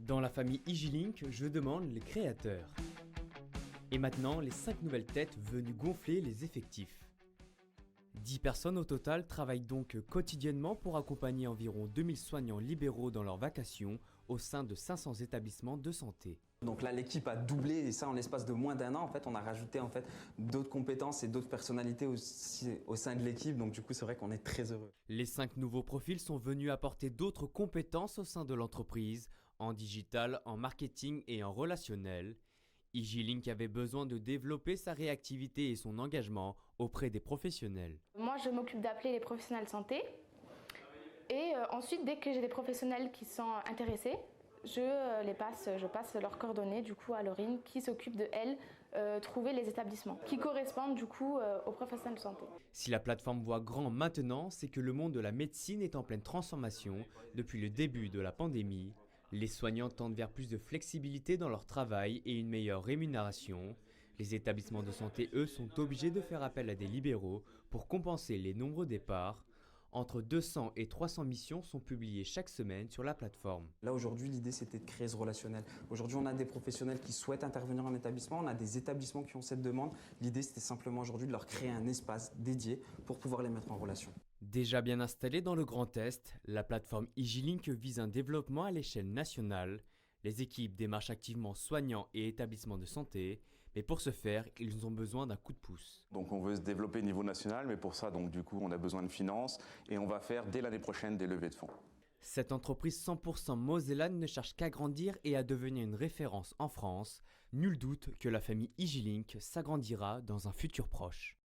Dans la famille EasyLink, je demande les créateurs. Et maintenant, les 5 nouvelles têtes venues gonfler les effectifs. 10 personnes au total travaillent donc quotidiennement pour accompagner environ 2000 soignants libéraux dans leurs vacations au sein de 500 établissements de santé. Donc là, l'équipe a doublé et ça en l'espace de moins d'1 an. En fait, on a rajouté d'autres compétences et d'autres personnalités aussi au sein de l'équipe. Donc du coup, c'est vrai qu'on est très heureux. Les 5 nouveaux profils sont venus apporter d'autres compétences au sein de l'entreprise, en digital, en marketing et en relationnel. EasyLink avait besoin de développer sa réactivité et son engagement auprès des professionnels. Moi, je m'occupe d'appeler les professionnels de santé. Et ensuite, dès que j'ai des professionnels qui sont intéressés, je passe leurs coordonnées du coup à Laurine qui s'occupe de trouver les établissements qui correspondent du coup aux professionnels de santé. Si la plateforme voit grand maintenant, c'est que le monde de la médecine est en pleine transformation depuis le début de la pandémie. Les soignants tendent vers plus de flexibilité dans leur travail et une meilleure rémunération. Les établissements de santé, eux, sont obligés de faire appel à des libéraux pour compenser les nombreux départs. Entre 200 et 300 missions sont publiées chaque semaine sur la plateforme. Là aujourd'hui, l'idée c'était de créer ce relationnel. Aujourd'hui, on a des professionnels qui souhaitent intervenir en établissement, on a des établissements qui ont cette demande. L'idée c'était simplement aujourd'hui de leur créer un espace dédié pour pouvoir les mettre en relation. Déjà bien installée dans le Grand Est, la plateforme EasyLink vise un développement à l'échelle nationale. Les équipes démarchent activement soignants et établissements de santé, mais pour ce faire, ils ont besoin d'un coup de pouce. Donc on veut se développer au niveau national, mais pour ça, donc, du coup, on a besoin de finances et on va faire dès l'année prochaine des levées de fonds. Cette entreprise 100% mosellane ne cherche qu'à grandir et à devenir une référence en France. Nul doute que la famille EasyLink s'agrandira dans un futur proche.